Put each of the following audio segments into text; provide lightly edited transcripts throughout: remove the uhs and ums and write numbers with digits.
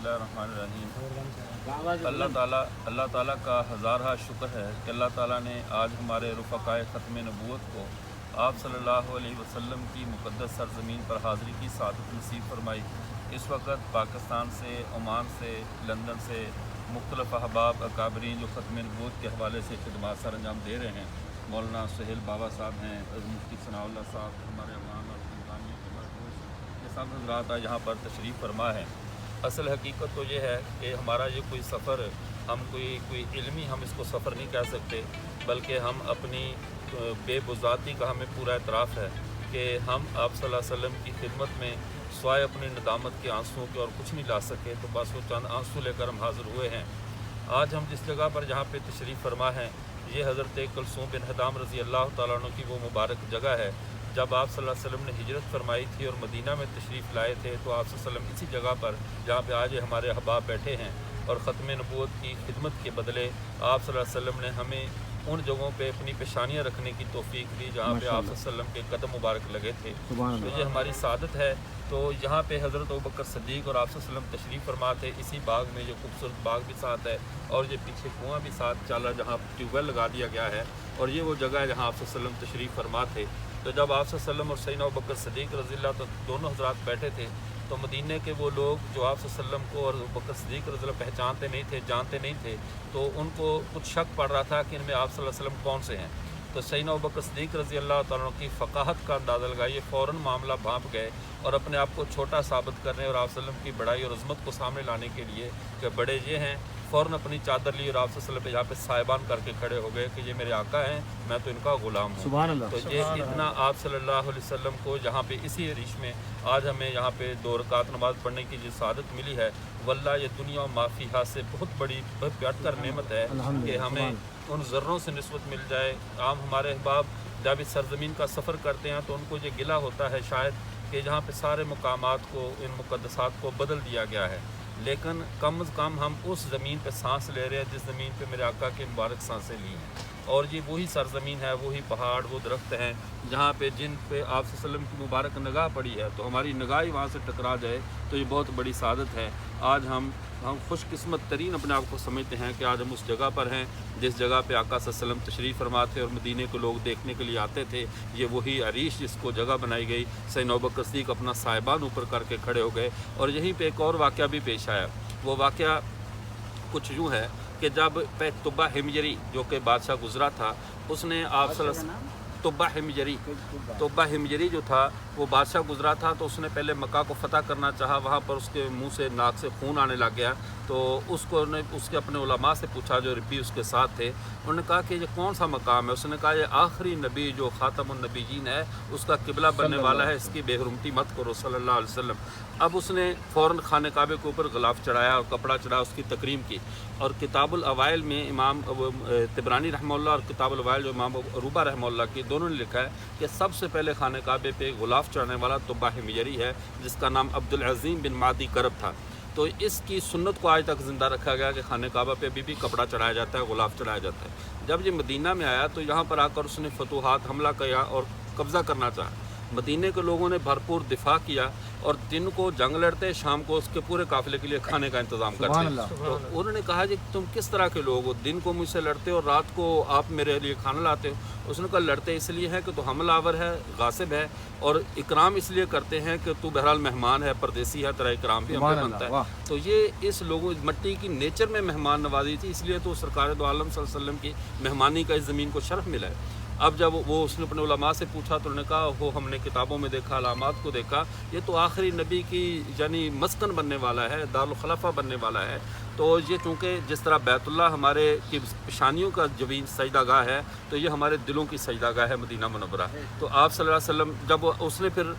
बिस्मिल्लाहिर्रहमानिर्रहीम। अल्लाह ताला का हज़ारा शुक्र है कि अल्लाह ताला ने आज हमारे रफ़क़ाए ख़त्म नबूवत को आप सल्लल्लाहु अलैहि वसल्लम की मुक़द्दस सरज़मीन पर हाज़िरी की सादत नसीब फरमाई। इस वक्त पाकिस्तान से, ओमान से, लंदन से मुख्तलिफ़ अहबाब अकाबरीन जो ख़त्म नबूवत के हवाले से खिदमात सर अंजाम दे रहे हैं, मौलाना सुहेल बाबा साहब हैं, मुफ्ती सनाउल्लाह साहब, हमारे अमान और इंतज़ामिया के मरकूज़, ये सब हज़रात आज यहाँ पर तशरीफ़ फरमा है। असल हकीकत तो ये है कि हमारा ये कोई सफ़र, हम कोई इल्मी हम इसको सफ़र नहीं कह सकते, बल्कि हम अपनी बेबुज़ाती का हमें पूरा एतराफ़ है कि हम आप सल्लल्लाहु अलैहि वसल्लम की खिदमत में स्वाय अपनी नदामत के आंसुओं के और कुछ नहीं ला सके, तो बस वो चंद आंसू लेकर हम हाज़िर हुए हैं। आज हम जिस जगह पर जहाँ पे तशरीफ़ फरमा हैं, ये हज़रत कुलसूम बिन हदाम रज़ी अल्लाह तआला अन्हु की वो मुबारक जगह है। जब आप सल्लल्लाहु अलैहि वसल्लम ने हिजरत फरमाई थी और मदीना में तशरीफ़ लाए थे, तो आप सल्लल्लाहु अलैहि वसल्लम इसी जगह पर जहाँ पे आज हमारे अहबाब बैठे हैं और ख़त्म नबूवत की खिदमत के बदले आप सल्लल्लाहु अलैहि वसल्लम ने हमें उन जगहों पे अपनी पेशानियाँ रखने की तौफीक दी जहाँ पे आप सल्लल्लाहु अलैहि वसल्लम के कदम मुबारक लगे थे। तो ये हमारी सादत है। तो यहाँ पे हज़रत अबू बकर सिद्दीक़ और आप सल्लल्लाहु अलैहि वसल्लम तशरीफ़ फरमा थे। इसी बाग में जो खूबसूरत बाग भी साथ है और ये पीछे कुआँ भी साथ चला जहाँ ट्यूबवेल लगा दिया गया है, और ये वो जगह है जहाँ आप सल्लल्लाहु अलैहि वसल्लम तशरीफ़ फरमा थे। तो जब आप सल्लल्लाहु अलैहि वसल्लम और सैयदना अबू बकर सिद्दीक़ रज़ियल्लाहु तो दोनों हज़रात बैठे थे, तो मदीने के वो लोग जो आप सल्लल्लाहु अलैहि वसल्लम को और अबू बकर सिद्दीक़ रज़ियल्लाहु पहचानते नहीं थे, जानते नहीं थे, तो उनको कुछ शक पड़ रहा था कि इनमें आप सल्लल्लाहु अलैहि वसल्लम कौन से हैं। तो सैयदना अबू बकर सिद्दीक़ रज़ियल्लाहु तआला की फ़क़ाहत का अंदाज़ा लगाइए, फ़ौरन मामला भांप गए और अपने आप को छोटा साबित करने और आप सल्लल्लाहु अलैहि वसल्लम की बड़ाई और अज़मत को सामने लाने के लिए कि बड़े ये हैं, फ़ौरन अपनी चादर ली और आप सल्लल्लाहु अलैहि वसल्लम पे यहाँ पे साहिबान करके खड़े हो गए कि ये मेरे आका हैं, मैं तो इनका ग़ुलाम हूँ। सुभान अल्लाह। तो ये इतना आप सल्लल्लाहु अलैहि वसल्लम को यहाँ पे इसी रिश में आज हमें यहाँ पे 2 रकात नमाज़ पढ़ने की जो सादत मिली है, वल्लाह ये दुनिया और माफ़िहा से बहुत बड़ी बढ़कर नेमत है कि हमें उन ज़र्रों से निस्बत मिल जाए। आम हमारे अहबाब जब इस सरज़मीन का सफ़र करते हैं तो उनको ये गिला होता है शायद कि जहाँ पे सारे मकामात को, इन मुक़द्दसात को बदल दिया गया है, लेकिन कम अज़ कम हम उस ज़मीन पे सांस ले रहे हैं जिस ज़मीन पे मेरे आका की मुबारक सांसें ली हैं, और ये वही सरज़मीन है, वही पहाड़, वो दरख्त हैं जहाँ पे जिन पे आप सल्लल्लाहु अलैहि वसल्लम की मुबारक निगाह पड़ी है, तो हमारी निगाह ही वहाँ से टकरा जाए तो ये बहुत बड़ी सादत है। आज हम खुशकिस्मत तरीन अपने आप को समझते हैं कि आज हम उस जगह पर हैं जिस जगह पे आका सल्लल्लाहु अलैहि वसल्लम तशरीफ़ फरमा थे और मदीने को लोग देखने के लिए आते थे। ये वही अरीश जिसको जगह बनाई गई, सैयदना अबू बकर सिद्दीक़ अपना साहिबान ऊपर करके खड़े हो गए। और यहीं पे एक और वाक़या भी पेश आया। वो वाक़या कुछ यूँ है कि जब तुब्बा हिमयरी जो कि बादशाह गुज़रा था, उसने आप सल्लल्लाहु अलैहि वसल्लम तुब्बा हिमयरी जो था वो बादशाह गुज़रा था, तो उसने पहले मक्का को फ़तह करना चाहा। वहाँ पर उसके मुंह से, नाक से खून आने लग गया। तो उसके अपने उलमा से पूछा जो रब्बी उसके साथ थे, उन्होंने कहा कि ये कौन सा मकाम है। उसने कहा ये आखिरी नबी जो ख़ातमुन नबीयीन है उसका किबला बनने वाला है, इसकी बेहुरमती मत करो सल्लल्लाहु अलैहि वसल्लम। अब उसने फ़ौरन खाने काबे के ऊपर ग़िलाफ़ चढ़ाया और कपड़ा चढ़ाया, उसकी तकरीम की। और किताबुल अवाइल में इमाम तिबरानी रहमहुल्लाह और किताबुल अवाइल जो इमाम अरूबा रहमहुल्लाह की, दोनों ने लिखा है कि सबसे पहले खाने काबे पे ग़िलाफ़ चढ़ाने वाला तुब्बा हिमयरी है, जिसका नाम अब्दुल अज़ीम बिन मादी करब था। तो इसकी सुन्नत को आज तक ज़िंदा रखा गया कि खाने काबा पे अभी भी कपड़ा चढ़ाया जाता है, ग़िलाफ़ चढ़ाया जाता है। जब ये मदीना में आया तो यहाँ पर आकर उसने फतूहात हमला किया और कब्ज़ा करना चाहा। मदीने के लोगों ने भरपूर दिफा किया और दिन को जंग लड़ते, शाम को उसके पूरे काफ़िले के लिए खाने का इंतज़ाम करते। तो उन्होंने कहा कि तुम किस तरह के लोग हो, दिन को मुझसे लड़ते हो, रात को आप मेरे लिए खाना लाते हो। उसने कहा लड़ते इसलिए हैं कि तो हमलावर है, गासिब है, और इकराम इसलिए करते हैं कि तू बहरहाल मेहमान है, परदेसी है, तेरा इकराम भी हमें बनता है। तो ये इस लोगों मट्टी की नेचर में मेहमान नवाजी थी, इसलिए तो सरकार दो आलम सल्लल्लाहु अलैहि वसल्लम की मेहमानी का इस ज़मीन को शरफ़ मिला है। अब जब वो उसने अपने उलमा से पूछा तो उन्होंने कहा वो हमने किताबों में देखा, अलामात को देखा, ये तो आखिरी नबी की यानी मस्कन बनने वाला है, दारुल खलाफा बनने वाला है। तो ये चूँकि जिस तरह बैतुल्लाह हमारे की पेशानियों का जमीन सजदागाह है, तो ये हमारे दिलों की सजदागाह है मदीना मुनव्वरा। तो आप सल्लल्लाहु अलैहि वसल्लम जब उसने फिर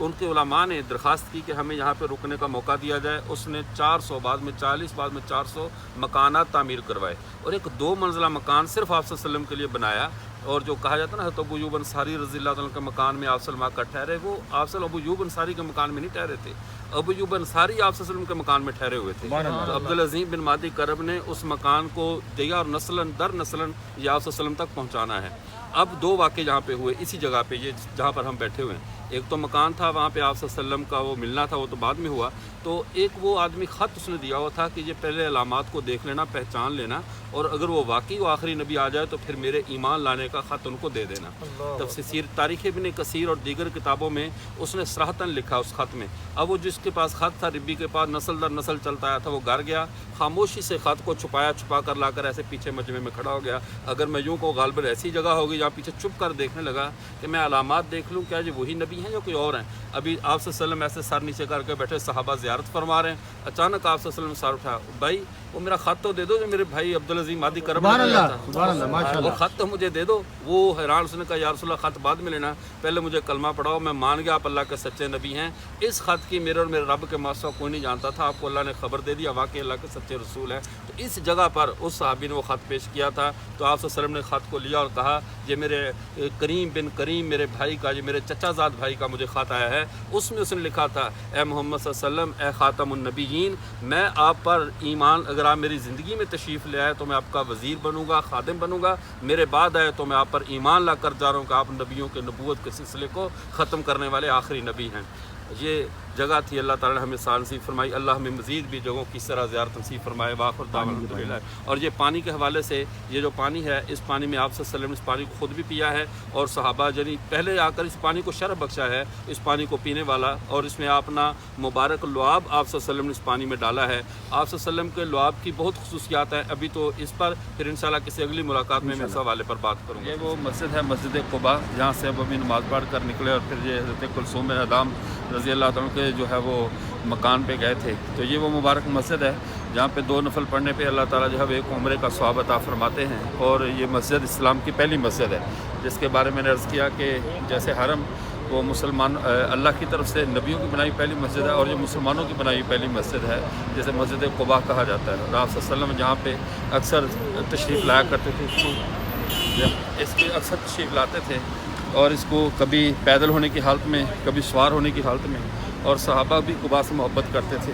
उनके उलमा ने दरख्वास्त की कि हमें यहाँ पे रुकने का मौका दिया जाए, उसने 400 बाद में 40 बाद में 400 मकानात तामीर करवाए और एक 2 मंजिला मकान सिर्फ आप सल्लल्लाहु अलैहि वसल्लम के लिए बनाया। और जो कहा जाता है ना तो अबू अय्यूब अंसारी रज़ियल्लाहु अन्हु के मकान में आप सल्लल्लाहु अलैहि वसल्लम ठहरे, वो आप सल्लल्लाहु अबू अय्यूब अंसारी के मकान में नहीं ठहरे थे, अबू अय्यूब अंसारी आप सल्लल्लाहु अलैहि वसल्लम के मकान में ठहरे हुए थे। तो अब्दुल अज़ीम बिन मादी करब ने उस मकान को दिया और नस्लन दर नस्लन ये आप सल्लल्लाहु अलैहि वसल्लम तक पहुँचाना है। अब 2 वाक़े यहाँ पे हुए इसी जगह पे, ये जहाँ पर हम बैठे हुए हैं। ایک تو مکان تھا وہاں پہ آپ صلی اللہ علیہ وسلم کا وہ ملنا تھا، وہ تو بعد میں ہوا، تو ایک وہ آدمی خط اس نے دیا ہوا تھا کہ یہ پہلے علامات کو دیکھ لینا، پہچان لینا، اور اگر وہ واقعی وہ آخری نبی آ جائے تو پھر میرے ایمان لانے کا خط ان کو دے دینا۔ تفسیر تاریخ ابن کثیر اور دیگر کتابوں میں اس نے صراحتاً لکھا اس خط میں۔ اب وہ جس کے پاس خط تھا، ربی کے پاس نسل در نسل چلتا آیا تھا، وہ گھر گیا، خاموشی سے خط کو چھپا کر لا کر ایسے پیچھے مجمع میں کھڑا ہو گیا۔ اگر میں یوں کو غالباً ایسی جگہ ہوگی جہاں پیچھے چھپ کر دیکھنے لگا کہ میں علامات دیکھ لوں، کیا یہ وہی نبی ہیں یا کوئی اور ہیں؟ ابھی آپ صلی اللہ علیہ وسلم ایسے سر نیچے کر کے بیٹھے، صحابہ زیارت فرما رہے ہیں، اچانک آپ صلی اللہ علیہ وسلم سر اٹھا، بھائی وہ میرا خط تو دے دو جو میرے بھائی عبدالعزیز مادی کرم نے دیا تھا، وہ خط تو مجھے دے دو۔ وہ حیران، اس نے کہا یا رسول اللہ خط بعد میں لینا، پہلے مجھے کلمہ پڑھاؤ، میں مان گیا آپ اللہ کے سچے نبی ہیں۔ اس خط کی میرے اور میرے رب کے ماسوا کوئی نہیں جانتا تھا، آپ کو اللہ نے خبر دے دیا واقعی اللہ کے سچے رسول ہیں۔ تو اس جگہ پر اس صحابی نے وہ خط پیش کیا تھا، تو آپ صلی اللہ علیہ وسلم نے خط کو لیا اور کہا یہ میرے کریم بن کریم میرے بھائی کا، یہ میرے چچا زاد بھائی کا مجھے خط آیا ہے۔ اس میں اس نے لکھا تھا اے محمد صلی اللہ علیہ وسلم، اے خاتم النبیین، میں آپ پر ایمان، اگر آپ میری زندگی میں تشریف لے آئے تو میں آپ کا وزیر بنوں گا، خادم بنوں گا، میرے بعد آئے تو میں آپ پر ایمان لا کر جا رہا ہوں کہ آپ نبیوں کے نبوت کے سلسلے کو ختم کرنے والے آخری نبی ہیں۔ یہ جگہ تھی، اللہ تعالیٰ نے ہمیں سال نصیب فرمائی، اللہ ہمیں مزید بھی جگہوں کی اس طرح زیارت نصیب فرمائے۔ واخر دعوانا الحمدللہ۔ اور یہ پانی کے حوالے سے، یہ جو پانی ہے، اس پانی میں آپ صلی اللہ علیہ وسلم نے اس پانی کو خود بھی پیا ہے، اور صحابہ جنی پہلے آ کر اس پانی کو شرف بخشا ہے اس پانی کو پینے والا، اور اس میں اپنا مبارک لعاب آپ صلی اللہ علیہ وسلم نے اس پانی میں ڈالا ہے۔ آپ صلی اللہ علیہ وسلم کے لعاب کی بہت خصوصیات ہیں، ابھی تو اس پر پھر انشاءاللہ کسی اگلی ملاقات میں اس حوالے پر بات کروں گا۔ یہ وہ مسجد ہے، مسجد قباء، جہاں سے اب ابھی نماز پڑھ کر نکلے اور پھر یہ حضرت کلثوم بن ادام رضی اللہ تعالیٰ کے جو ہے وہ مکان پہ گئے تھے۔ تو یہ وہ مبارک مسجد ہے جہاں پہ 2 نفل پڑھنے پہ اللہ تعالیٰ جو ہے وہ ایک عمرے کا ثواب عطا فرماتے ہیں، اور یہ مسجد اسلام کی پہلی مسجد ہے، جس کے بارے میں نے عرض کیا کہ جیسے حرم وہ مسلمان اللہ کی طرف سے نبیوں کی بنائی پہلی مسجد ہے، اور یہ مسلمانوں کی بنائی پہلی مسجد ہے، جیسے مسجد قباء کہا جاتا ہے۔ اور آپ صلی اللہ علیہ وسلم جہاں پہ اکثر تشریف لایا کرتے تھے، اس کے اکثر تشریف لاتے تھے، اور اس کو کبھی پیدل ہونے کی حالت میں، کبھی سوار ہونے کی حالت میں، اور صحابہ بھی قباء سے محبت کرتے تھے۔